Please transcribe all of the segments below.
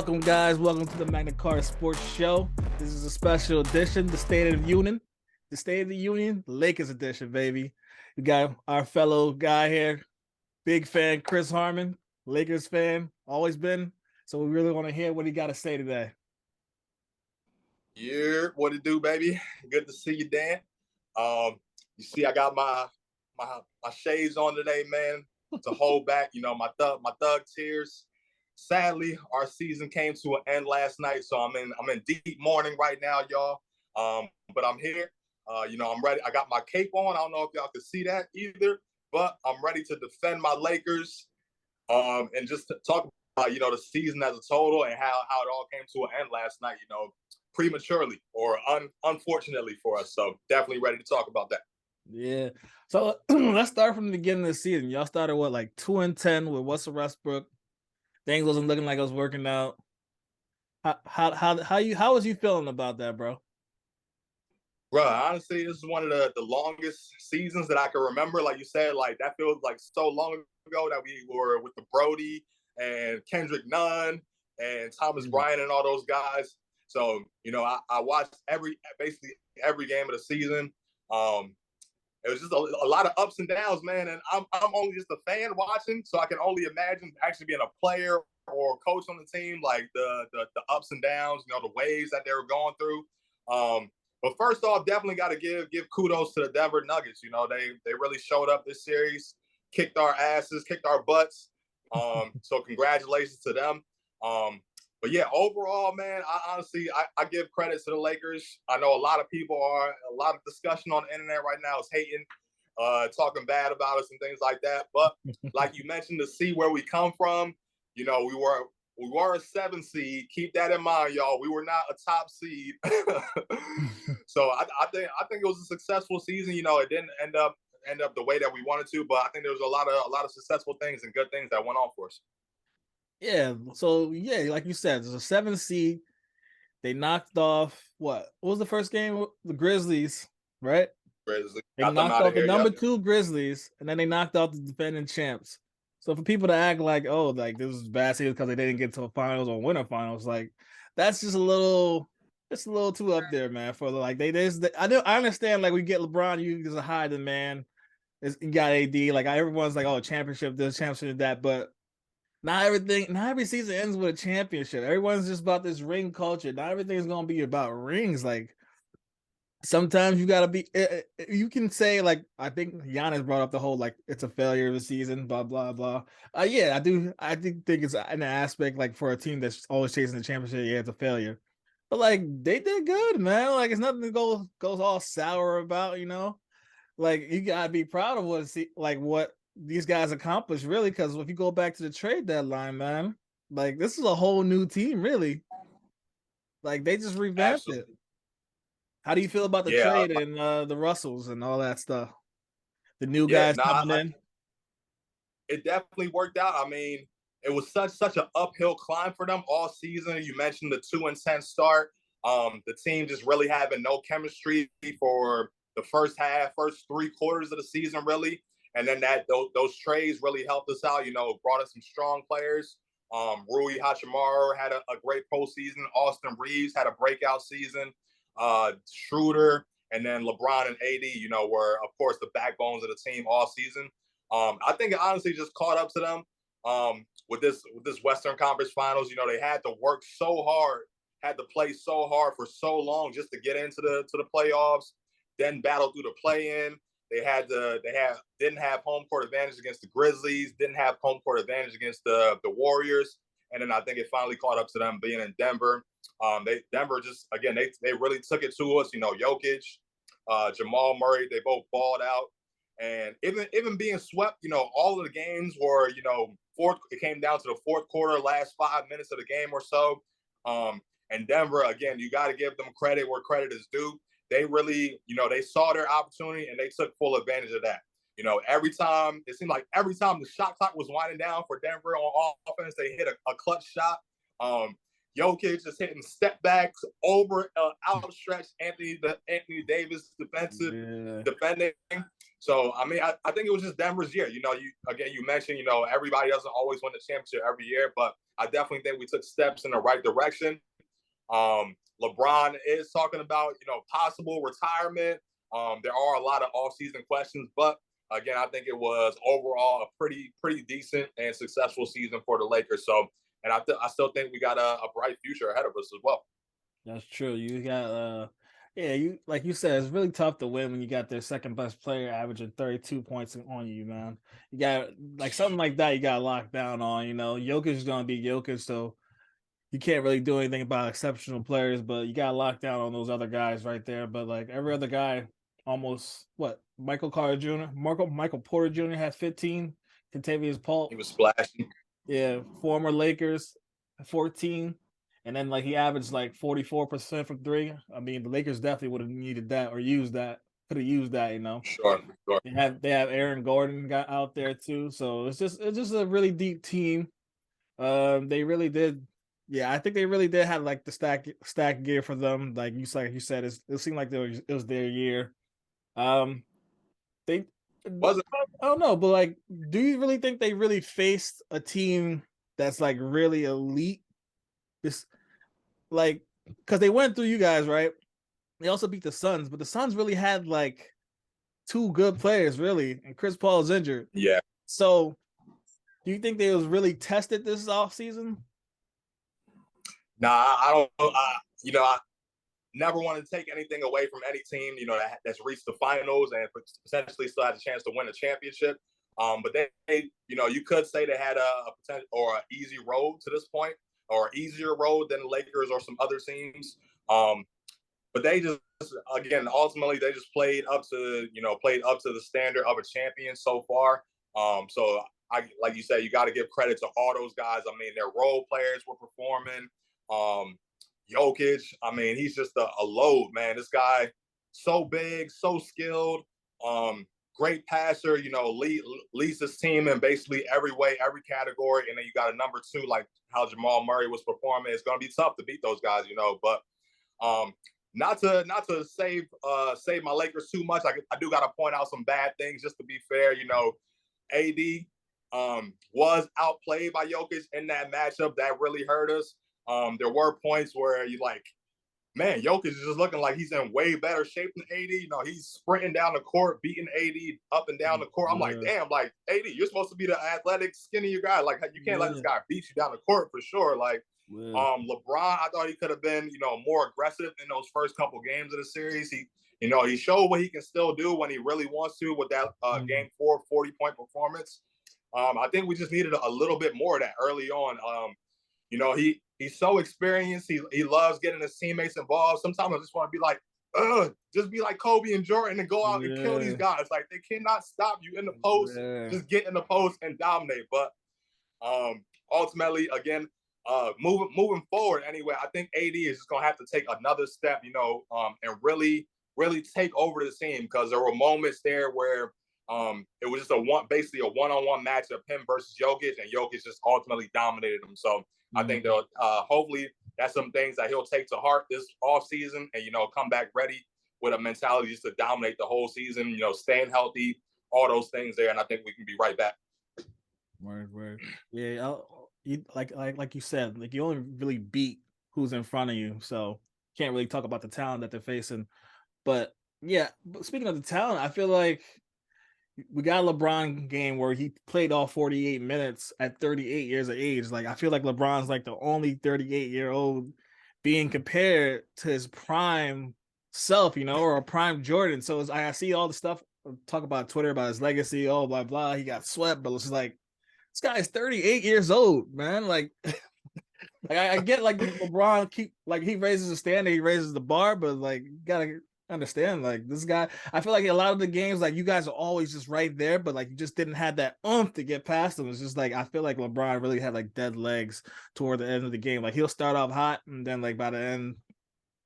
Welcome, guys. Welcome to the Magna Carta Sports Show. This is a special edition, the State of the Union. The State of the Union, Lakers edition, baby. We got our fellow guy here, big fan, Chris Harmon, Lakers fan, always been. So we really want to hear what he got to say today. Yeah, what it do, baby? Good to see you, Dan. You see, I got my shades on today, man, to hold back, my thug tears. Sadly, our season came to an end last night, so I'm in deep mourning right now, y'all. But I'm here. I'm ready. I got my cape on. I don't know if y'all can see that either, but I'm ready to defend my Lakers. And just to talk about, the season as a total and how it all came to an end last night, prematurely or unfortunately for us. So definitely ready to talk about that. Yeah. So let's start from the beginning of the season. Y'all started like 2-10 with Russell Westbrook. Things wasn't looking like it was working out. How was you feeling about that, bro? Bro, honestly, this is one of the longest seasons that I can remember. Like you said, like that feels like so long ago that we were with the Brody and Kendrick Nunn and Thomas Bryant and all those guys. So, I watched basically every game of the season. It was just a lot of ups and downs, man. And I'm only just a fan watching, so I can only imagine actually being a player or a coach on the team, like the ups and downs, the waves that they were going through. But first off, definitely got to give kudos to the Denver Nuggets. They really showed up this series, kicked our asses, kicked our butts. So congratulations to them. But yeah, overall, man, I give credit to the Lakers. I know a lot of discussion on the internet right now is hating, talking bad about us and things like that. But like you mentioned, to see where we come from, we were a 7 seed. Keep that in mind, y'all. We were not a top seed. So I think it was a successful season. It didn't end up the way that we wanted to, but I think there was a lot of successful things and good things that went on for us. Yeah, so like you said, there's a 7 seed. They knocked off what was the first game? The Grizzlies, right? Grizzlies. They knocked off the number 2 Grizzlies, and then they knocked off the defending champs. So for people to act like, oh, like this was bad season because they didn't get to a finals or winter finals, like that's just a little too up there, man. For like I understand, like we get LeBron, you just a high demand. You got AD, like everyone's like, oh, championship this, championship that, but not every season ends with a championship. Everyone's just about this ring culture. Not everything's gonna be about rings. Like sometimes you gotta be. You can say like I think Giannis brought up the whole like it's a failure of the season. Blah blah blah. Yeah, I do. I think it's an aspect like for a team that's always chasing the championship. Yeah, it's a failure. But like they did good, man. Like it's nothing to goes all sour about. Like you gotta be proud of what these guys accomplished, really, because if you go back to the trade deadline, man, like this is a whole new team, really. Like they just revamped it. How do you feel about the trade and the Russells and all that stuff? The new guys coming in. It definitely worked out. I mean, it was such an uphill climb for them all season. You mentioned the 2-10 start. The team just really having no chemistry for the first 3 quarters of the season, really. And then those trades really helped us out, brought us some strong players. Rui Hachimura had a great postseason. Austin Reeves had a breakout season. Schroeder and then LeBron and AD, were, of course, the backbones of the team all season. I think it honestly just caught up to them with this Western Conference Finals. They had to work so hard, had to play so hard for so long just to get into the playoffs, then battle through the play-in. They didn't have home court advantage against the Grizzlies, didn't have home court advantage against the Warriors, and then I think it finally caught up to them being in Denver. Denver just again they really took it to us. Jokic, Jamal Murray, they both balled out, and even being swept, all of the games were it came down to the fourth quarter, last 5 minutes of the game or so. And Denver, again, you got to give them credit where credit is due. They really, they saw their opportunity and they took full advantage of that. It seemed like every time the shot clock was winding down for Denver on offense, they hit a clutch shot. Jokic just hitting step backs over outstretched Anthony Davis defending. So I mean, I think it was just Denver's year. You mentioned, everybody doesn't always win the championship every year, but I definitely think we took steps in the right direction. LeBron is talking about, possible retirement. There are a lot of off-season questions, but again, I think it was overall a pretty decent and successful season for the Lakers. So, and I still think we got a bright future ahead of us as well. That's true. You got yeah, you like you said, it's really tough to win when you got their second best player averaging 32 points on you, man. You got like something like that you got locked down on, Jokic is gonna be Jokic, so you can't really do anything about exceptional players, but you got locked down on those other guys right there. But like every other guy, almost what Michael Carter Jr., Michael Porter Jr. had 15, Contavious Paul, He was splashing. yeah, former Lakers, 14. And then like he averaged like 44% from three. I mean, the Lakers definitely would have needed that or used that. Could have used that. Sure. They have Aaron Gordon got out there too. So it's just a really deep team. They really did. Yeah, I think they really did have like the stack gear for them. Like you said, it seemed like it was their year. They Was it? I don't know, but like, do you really think they really faced a team that's like really elite? This like because they went through you guys, right? They also beat the Suns, but the Suns really had like two good players, really, and Chris Paul is injured. Yeah. So, do you think they was really tested this off season? Nah, I don't. I never want to take anything away from any team, that's reached the finals and potentially still has a chance to win a championship. But you could say they had a potential or an easy road to this point, or an easier road than the Lakers or some other teams. But they just, again, ultimately they just played up to the standard of a champion so far. So like you said, you got to give credit to all those guys. I mean, their role players were performing. Jokic, I mean, he's just a load, man. This guy, so big, so skilled, great passer, leads his team in basically every way, every category. And then you got a number two, like how Jamal Murray was performing. It's going to be tough to beat those guys, but not to save my Lakers too much. I do got to point out some bad things just to be fair. AD was outplayed by Jokic in that matchup. That really hurt us. There were points where you like, man, Jokic is just looking like he's in way better shape than AD. He's sprinting down the court, beating AD up and down the court. I'm like, damn, like AD, you're supposed to be the athletic, skinnier guy. Like you can't let this guy beat you down the court for sure. Like LeBron, I thought he could have been, more aggressive in those first couple games of the series. He showed what he can still do when he really wants to with that game 4 40-point performance. I think we just needed a little bit more of that early on. He's so experienced. He loves getting his teammates involved. Sometimes I just want to be like, just be like Kobe and Jordan and go out and kill these guys. Like they cannot stop you in the post. Just get in the post and dominate. But ultimately, again, moving forward anyway, I think AD is just gonna have to take another step, and really take over the team, because there were moments there where it was just basically a one-on-one matchup, him versus Jokic, and Jokic just ultimately dominated him. So I think they'll hopefully that's some things that he'll take to heart this offseason and come back ready with a mentality just to dominate the whole season, staying healthy, all those things there, and I think we can be right back. Word. Yeah, like you said, like you only really beat who's in front of you, so can't really talk about the talent that they're facing. But yeah, speaking of the talent, I feel like we got a LeBron game where he played all 48 minutes at 38 years of age. Like I feel like LeBron's like the only 38-year-old being compared to his prime self, or a prime Jordan. So I see all the stuff talk about Twitter about his legacy, blah blah. He got swept, but it's like this guy's 38 years old, man. Like, like I get like LeBron he raises the standard, he raises the bar, but like you gotta understand, like this guy, I feel like a lot of the games, like you guys are always just right there, but like you just didn't have that oomph to get past them. It's just like I feel like LeBron really had like dead legs toward the end of the game. Like he'll start off hot, and then like by the end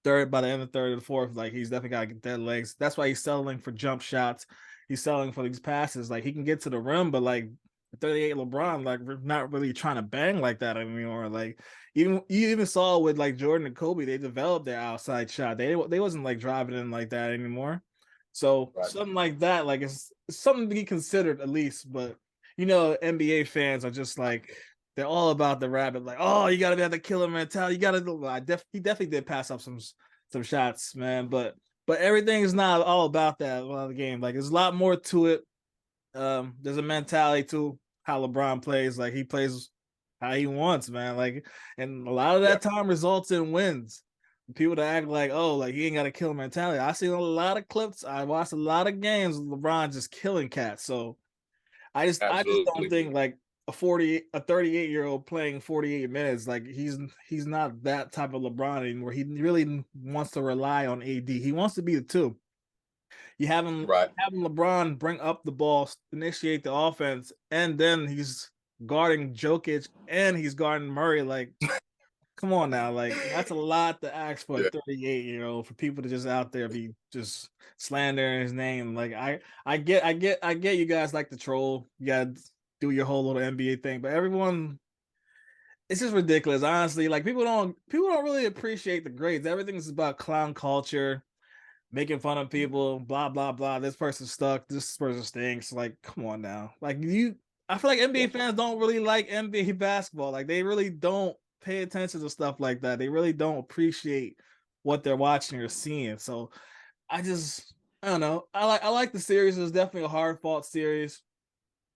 of third or fourth, like he's definitely got dead legs. That's why he's settling for jump shots. He's selling for these passes. Like he can get to the rim, but like 38 LeBron, like we're not really trying to bang like that anymore. Like you even saw with like Jordan and Kobe, they developed their outside shot. They wasn't like driving in like that anymore. So Right. something like that, like it's something to be considered at least. But NBA fans are just like they're all about the rabbit. Like, oh, you gotta be the killer mentality. You gotta do. He definitely did pass up some shots, man. But everything is not all about that of the game. Like, there's a lot more to it. There's a mentality to how LeBron plays. Like, he plays how he wants, man. Like, and a lot of that time results in wins. People that act like, oh, like he ain't got a killer mentality. I seen a lot of clips. I watched a lot of games with LeBron just killing cats. So I just don't Absolutely. think like a 38-year-old playing 48 minutes, like he's not that type of LeBron anymore. He really wants to rely on AD. He wants to be the two. You have him Right. having LeBron bring up the ball, initiate the offense, and then he's guarding Jokic and he's guarding Murray. Like, come on now, like that's a lot to ask for a 38-year-old for people to just out there be just slandering his name. Like I get you guys like to troll. You gotta do your whole little NBA thing, but everyone it's just ridiculous, honestly. Like people don't really appreciate the grades. Everything's about clown culture, making fun of people, blah blah blah. This person stuck, this person stinks. Like, come on now. I feel like NBA fans don't really like NBA basketball. Like, they really don't pay attention to stuff like that. They really don't appreciate what they're watching or seeing. So I don't know. I like the series. It was definitely a hard fought series.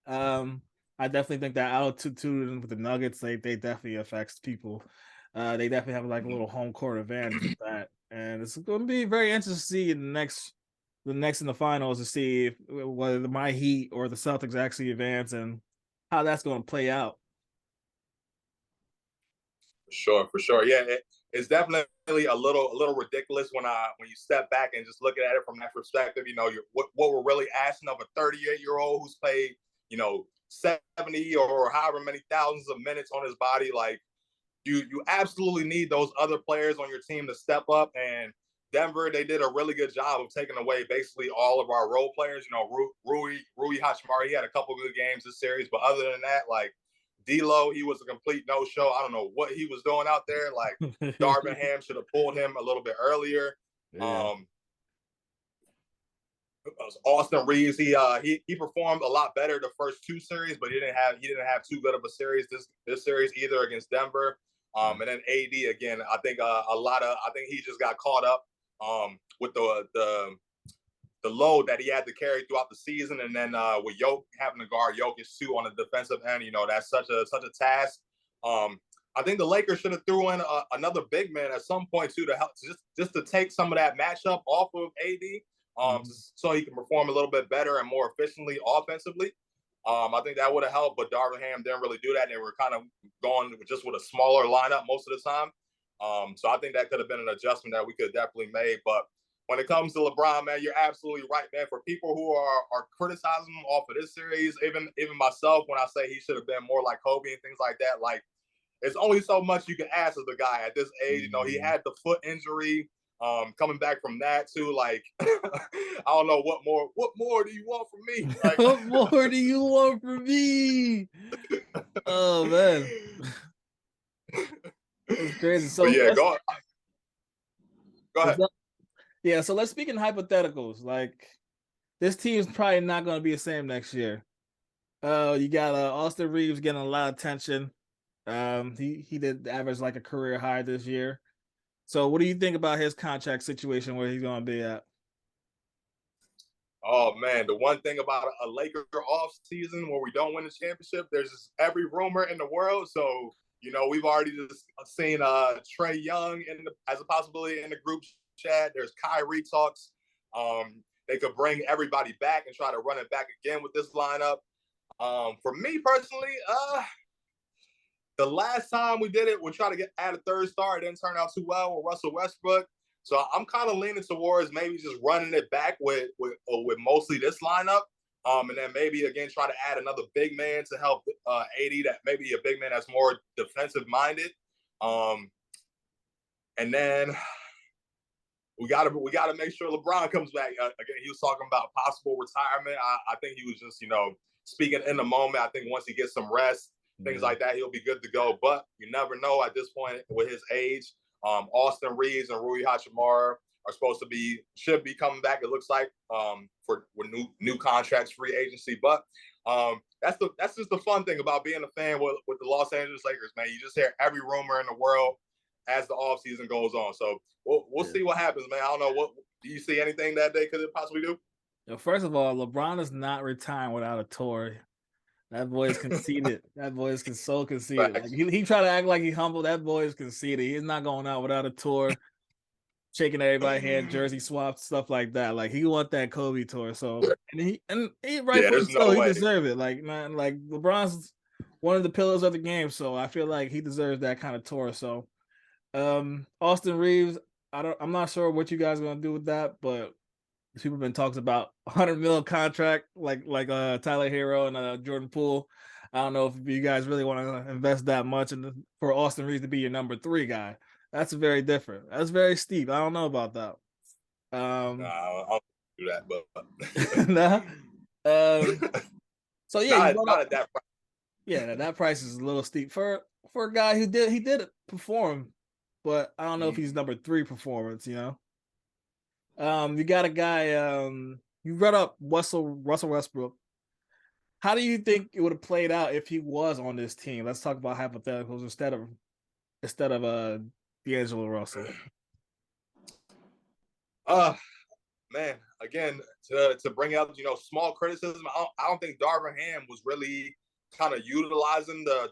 Um, I definitely think that altitude with the Nuggets, they definitely affects people. They definitely have like a little home court advantage with that, and it's going to be very interesting to see in the next in the finals to see if whether my Heat or the Celtics actually advance and how that's going to play out. For sure. Yeah, it's definitely a little ridiculous when you step back and just look at it from that perspective. What we're really asking of a 38-year-old who's played 70 or however many thousands of minutes on his body. Like, you absolutely need those other players on your team to step up. And Denver, they did a really good job of taking away basically all of our role players. Rui Hachimura, he had a couple good games this series, but other than that, like D'Lo, he was a complete no-show. I don't know what he was doing out there. Like, Darvin Ham should have pulled him a little bit earlier. Yeah. Austin Reeves, he performed a lot better the first two series, but he didn't have too good of a series this series either against Denver. And then AD again, I think I think he just got caught up with the load that he had to carry throughout the season, and then with having to guard Jokic too on the defensive end, that's such a task. I think the Lakers should have threw in another big man at some point too to help just to take some of that matchup off of AD, so he can perform a little bit better and more efficiently offensively. I think that would have helped, but Darvin Ham didn't really do that. And they were kind of going just with a smaller lineup most of the time. So I think that could have been an adjustment that we could have definitely made. But when it comes to LeBron, man, you're absolutely right, man. For people who are criticizing him off of this series, even myself, when I say he should have been more like Kobe and things like that, like, it's only so much you can ask of the guy at this age. He had the foot injury. Coming back from that too, like, I don't know what more do you want from me? Like, What more do you want from me? Oh man, that's crazy. But So yeah, go ahead. yeah, so let's speak in hypotheticals. Like, this team's probably not going to be the same next year. You got Austin Reeves getting a lot of attention. He did average like a career high this year. So what do you think about his contract situation where he's going to be at? Oh man, the one thing about a Laker off season where we don't win the championship, there's just every rumor in the world. So we've already just seen Trae Young as a possibility in the group chat. There's Kyrie talks. They could bring everybody back and try to run it back again with this lineup. For me personally, the last time we did it, we tried to add a third star. It didn't turn out too well with Russell Westbrook. So I'm kind of leaning towards maybe just running it back with mostly this lineup. And then maybe again try to add another big man to help AD, that maybe a big man that's more defensive minded. And then we gotta make sure LeBron comes back. Again, he was talking about possible retirement. I think he was just speaking in the moment. I think once he gets some rest, things like that, he'll be good to go. But you never know at this point with his age. Austin Reeves and Rui Hachimura should be coming back. It looks like for new contracts, free agency. But that's just the fun thing about being a fan with the Los Angeles Lakers, man. You just hear every rumor in the world as the offseason goes on. So we'll see what happens, man. I don't know. What do you see anything that they could possibly do? First of all, LeBron is not retiring without a tour. That boy is conceited. That boy is so conceited. Like he try to act like he's humble. That boy is conceited. He's not going out without a tour, shaking everybody's hand, jersey swaps, stuff like that. Like he want that Kobe tour. So and he rightfully so. He deserve it. Like man, like LeBron's one of the pillars of the game. So I feel like he deserves that kind of tour. So Austin Reeves, I'm not sure what you guys are gonna do with that, but people have been talking about $100 million contract, like Tyler Hero and Jordan Poole. I don't know if you guys really want to invest that much for Austin Reeves to be your number 3 guy. That's very different. That's very steep. I don't know about that. I don't do that, but nah. So yeah, not at that price. Yeah, that price is a little steep for a guy who did perform, but I don't know if he's number 3 performance. You got a guy. You brought up Russell Westbrook. How do you think it would have played out if he was on this team? Let's talk about hypotheticals instead of D'Angelo Russell. Man, again, to bring up small criticism, I don't think Darvin Ham was really kind of utilizing the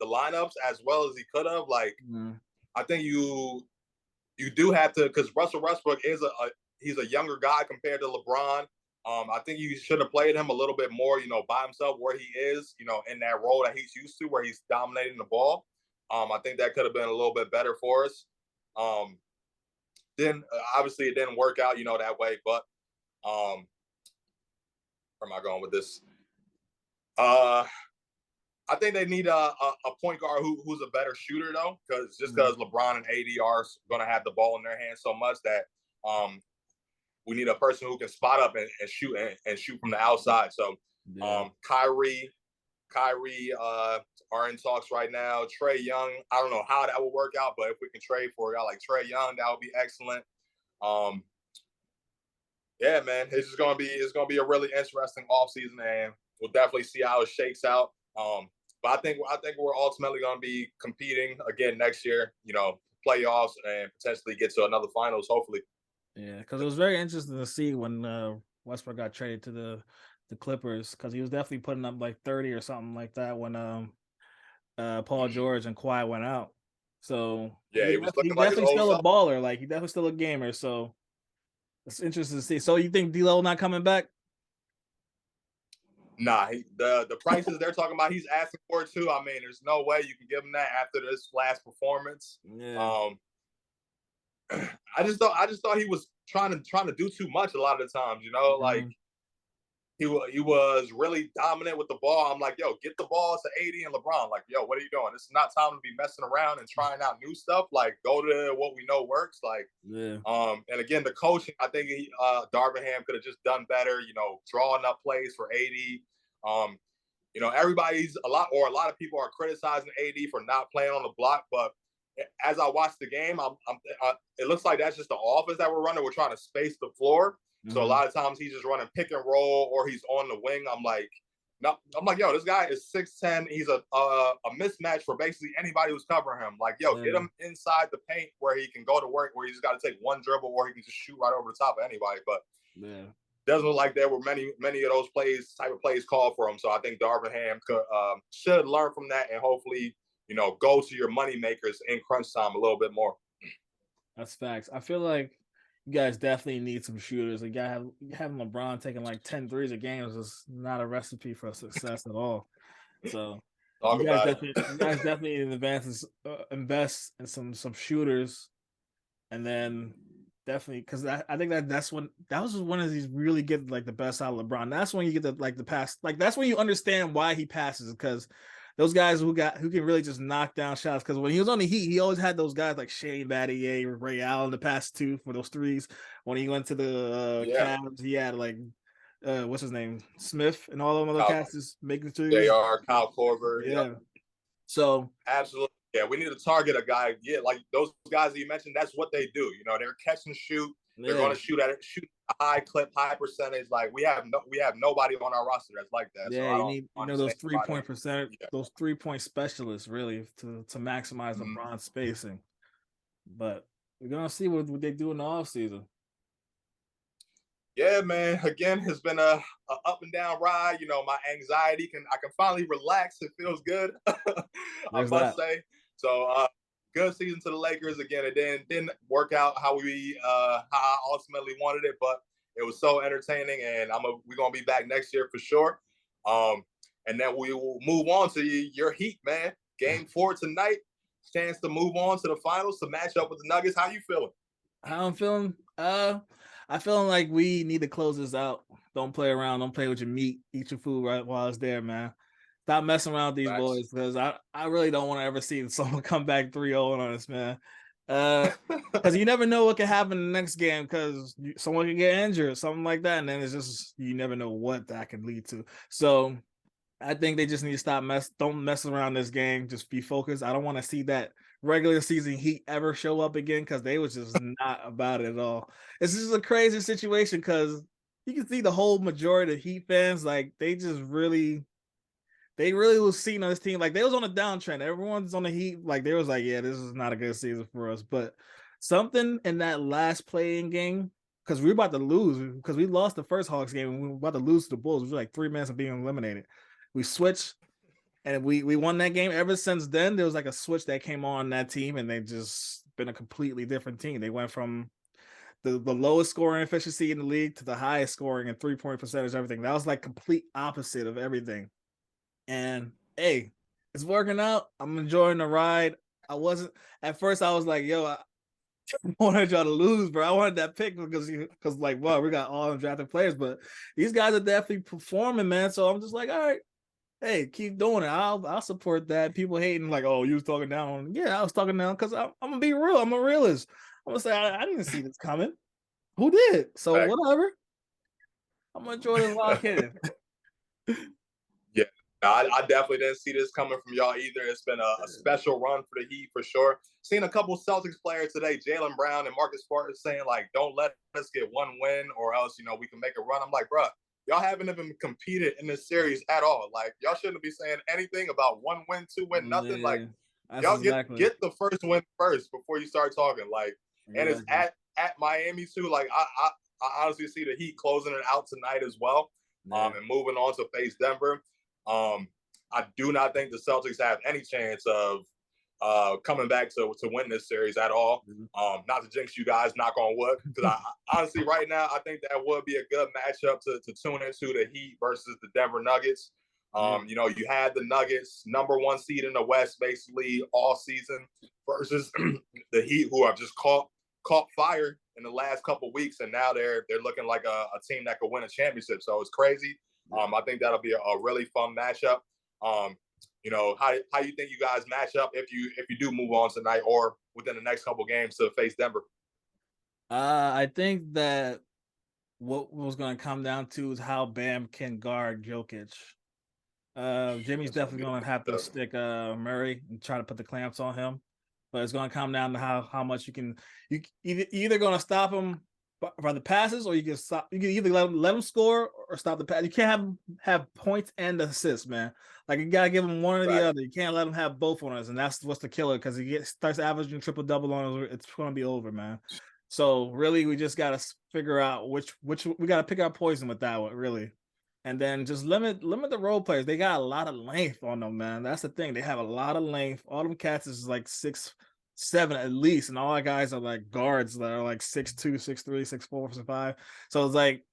lineups as well as he could have. Like, I think you do have to, because Russell Westbrook he's a younger guy compared to LeBron. I think you should have played him a little bit more, by himself where he is, in that role that he's used to, where he's dominating the ball. I think that could have been a little bit better for us. Then obviously it didn't work out, that way. But where am I going with this? I think they need a point guard who's a better shooter, though, because LeBron and AD are going to have the ball in their hands so much that we need a person who can spot up and shoot and shoot from the outside. So Kyrie are in talks right now. Trae Young, I don't know how that will work out, but if we can trade for a guy like Trae Young, that would be excellent. Yeah, man, it's gonna be a really interesting offseason, and we'll definitely see how it shakes out. But I think we're ultimately gonna be competing again next year, playoffs, and potentially get to another finals, hopefully. Yeah, because it was very interesting to see when Westbrook got traded to the Clippers, because he was definitely putting up like 30 or something like that when Paul George and Kawhi went out. So yeah, he was looking like definitely still a baller. Like he definitely still a gamer. So it's interesting to see. So you think D'Lo not coming back? Nah, the prices they're talking about, he's asking for it too. I mean, there's no way you can give him that after this last performance. Yeah. I just thought he was trying to do too much a lot of the times. Like he was really dominant with the ball. I'm like, yo, get the ball to AD and LeBron. Like, yo, what are you doing? This is not time to be messing around and trying out new stuff. Like, go to what we know works. Like, and again, the coaching, I think Darvin Ham could have just done better. Drawing up plays for AD. Everybody's a lot of people are criticizing AD for not playing on the block, but as I watch the game, it looks like that's just the offense that we're running. We're trying to space the floor. So a lot of times he's just running pick and roll, or he's on the wing. I'm like, yo, this guy is 6'10". He's a mismatch for basically anybody who's covering him. Like, yo, get him inside the paint where he can go to work, where he's got to take one dribble, or he can just shoot right over the top of anybody. But doesn't look like there were many of those type of plays called for him. So I think Darvin Ham should learn from that and hopefully, go to your money makers in crunch time a little bit more. That's facts. I feel like you guys definitely need some shooters. Like, having LeBron taking like 10 threes a game is not a recipe for success at all. So you guys definitely invest in some shooters, and then definitely, because I think that was one of these really get like the best out of LeBron. That's when you get the pass. Like, that's when you understand why he passes, because those guys who can really just knock down shots. Because when he was on the Heat, he always had those guys like Shane Battier, Ray Allen to pass to for those threes. When he went to the Cavs, he had like what's his name, Smith, and all them other cats making threes. They are Kyle Korver. Yeah. So absolutely, yeah. We need to target a guy. Yeah, like those guys that you mentioned. That's what they do. They're catch and shoot. They're Yeah, going to shoot a high clip, high percentage. Like we have nobody on our roster that's like that. So yeah. I You don't need those understand why they. 3 point Yeah. those 3 point specialists really to maximize Mhm. LeBron's spacing. But we're gonna see what they do in the offseason. Yeah, man. Again, it's been a up and down ride. You know, my anxiety I can finally relax. It feels good, I There's must that. say. So good season to the Lakers. Again, it didn't work out how I ultimately wanted it, but it was so entertaining, and we're gonna be back next year for sure. Um, and then we will move on to your Heat, man. Game 4 tonight. Chance to move on to the finals to match up with the Nuggets. How you feeling? How I'm feeling? I feeling like we need to close this out. Don't play around. Don't play with your meat. Eat your food right while it's there, man. Stop messing around with these Facts. boys because I really don't want to ever see someone come back 3-0 on us, man. Because you never know what can happen in the next game because someone can get injured, something like that, and then it's just you never know what that can lead to. So I think they just need to don't mess around this game. Just be focused. I don't want to see that regular season Heat ever show up again because they was just not about it at all. It's just a crazy situation because you can see the whole majority of Heat fans like they really was seeing on this team like they was on a downtrend. Everyone's on the Heat like they was like, yeah, this is not a good season for us. But something in that last playing game because we were about to lose because we lost the first Hawks game and we were about to lose to the Bulls. We were like 3 minutes of being eliminated. We switched and we won that game. Ever since then, there was like a switch that came on that team, and they just been a completely different team. They went from the lowest scoring efficiency in the league to the highest scoring and 3 point percentage, everything. That was like complete opposite of everything. And hey, it's working out. I'm enjoying the ride. I wasn't at first. I was like, yo, I wanted y'all to lose, bro. I wanted that pick because like, wow, we got all undrafted players, but these guys are definitely performing, man. So I'm just like, all right, hey, keep doing it. I'll support that. People hating like, oh, you was talking down. Yeah, I was talking down because I'm gonna be real. I'm a realist. I'm gonna say I didn't see this coming. Who did? So Facts. whatever. I'm gonna enjoy this while I can. Yeah, I definitely didn't see this coming from y'all either. It's been a special run for the Heat for sure. Seen a couple Celtics players today, Jaylen Brown and Marcus Smart, saying like, "Don't let us get one win, or else we can make a run." I'm like, bruh, y'all haven't even competed in this series at all. Like, y'all shouldn't be saying anything about one win, two win, nothing. Like, Yeah, that's y'all exactly get the first win first before you start talking. Like, and it's exactly. at Miami too. Like, I honestly see the Heat closing it out tonight as well. Yeah. And moving on to face Denver. I do not think the Celtics have any chance of coming back to win this series at all. Mhm. Not to jinx you guys, knock on wood, because I honestly right now I think that would be a good matchup to tune into the Heat versus the Denver Nuggets. Yeah. You had the Nuggets number one seed in the West basically all season versus the Heat, who have just caught fire in the last couple of weeks, and now they're looking like a team that could win a championship. So it's crazy. I think that'll be a really fun matchup. Um, how you think you guys match up if you do move on tonight or within the next couple games to face Denver? I think that what was going to come down to is how Bam can guard Jokic. Jimmy's That's gonna definitely be going to have to the stick Murray and try to put the clamps on him, but it's going to come down to how much you either going to stop him by the passes or you can stop. You can either let him score or stop the pass. You can't have points and assists, man. Like you gotta give him one or the fact. other. You can't let him have both on us, and that's what's the killer because starts averaging triple double on us. It's going to be over, man. So really, we just gotta figure out which we gotta pick our poison with that one, really, and then just limit the role players. They got a lot of length on them, man. That's the thing. They have a lot of length. All them cats is like 6'7" at least, and all our guys are like guards that are like 6'2", 6'3", 6'4", 6'5". So it's like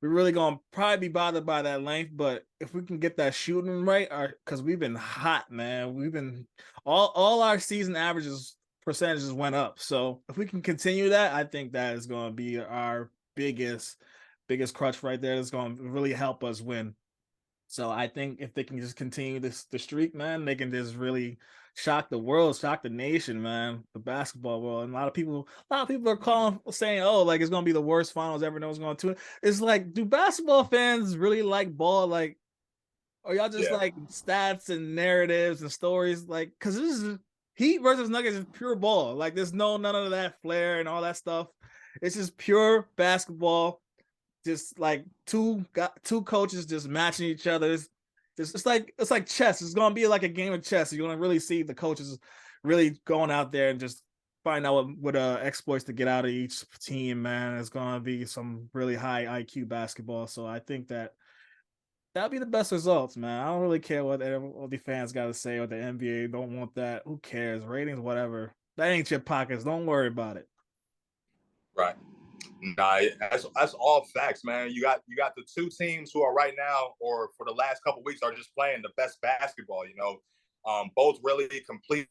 we're really gonna probably be bothered by that length, but if we can get that shooting right, because we've been hot, man. We've been all our season averages percentages went up. So if we can continue that, I think that is gonna be our biggest crutch right there. It's gonna really help us win. So I think if they can just continue the streak, man, they can just really shock the world, shock the nation, man, the basketball world. And a lot of people are calling saying, "Oh, like it's gonna be the worst finals ever." No one's going to. It's like, do basketball fans really like ball? Like, or y'all just Yeah, like stats and narratives and stories? Like, because this is Heat versus Nuggets is pure ball. Like, there's none of that flair and all that stuff. It's just pure basketball. Just like two coaches just matching each other. It's like chess. It's gonna be like a game of chess. You're gonna really see the coaches really going out there and just find out what exploits to get out of each team. Man, it's gonna be some really high IQ basketball. So I think that'll be the best results, man. I don't really care what all the fans got to say or the NBA don't want that. Who cares? Ratings, whatever. That ain't your pockets. Don't worry about it. Right. Nah, that's all facts, man. You got the two teams who are right now, or for the last couple weeks, are just playing the best basketball. Both really complete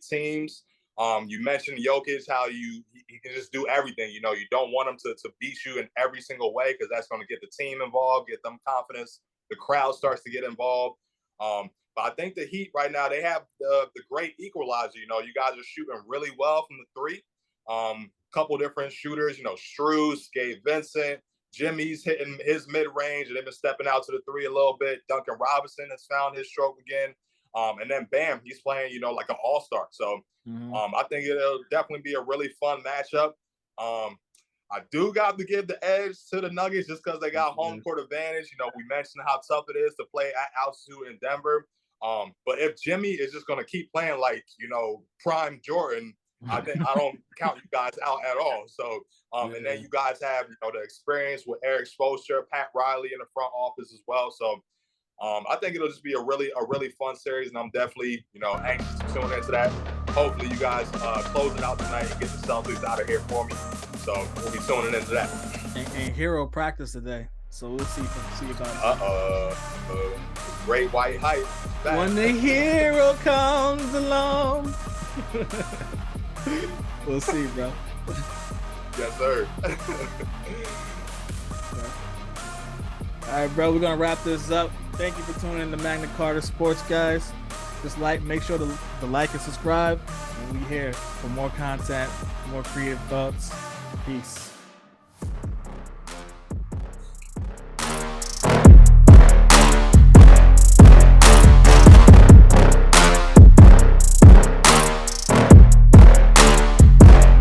teams. You mentioned Jokic, how he can just do everything. You don't want him to beat you in every single way, because that's going to get the team involved, get them confidence. The crowd starts to get involved. But I think the Heat right now, they have the great equalizer. You guys are shooting really well from the three. Couple different shooters, Strus, Gabe Vincent, Jimmy's hitting his mid-range, and they've been stepping out to the three a little bit. Duncan Robinson has found his stroke again. And then Bam, he's playing, like an all-star. So I think it'll definitely be a really fun matchup. I do got to give the edge to the Nuggets just because they got home court advantage. We mentioned how tough it is to play at altitude in Denver. But if Jimmy is just going to keep playing like, prime Jordan, I don't count you guys out at all. So, and then you guys have, the experience with Eric Spoelstra, Pat Riley in the front office as well. So, I think it'll just be a really fun series, and I'm definitely, anxious to tune into that. Hopefully, you guys close it out tonight and get the Celtics out of here for me. So we'll be tuning into that. And Hero practice today, so we'll see about it. Great white hype. Back. When the hero comes along. We'll see, bro. Yes, sir. All right, bro. We're gonna wrap this up. Thank you for tuning in to Magna Carta Sports, guys. Just make sure to like and subscribe. And we here for more content, more creative thoughts. Peace.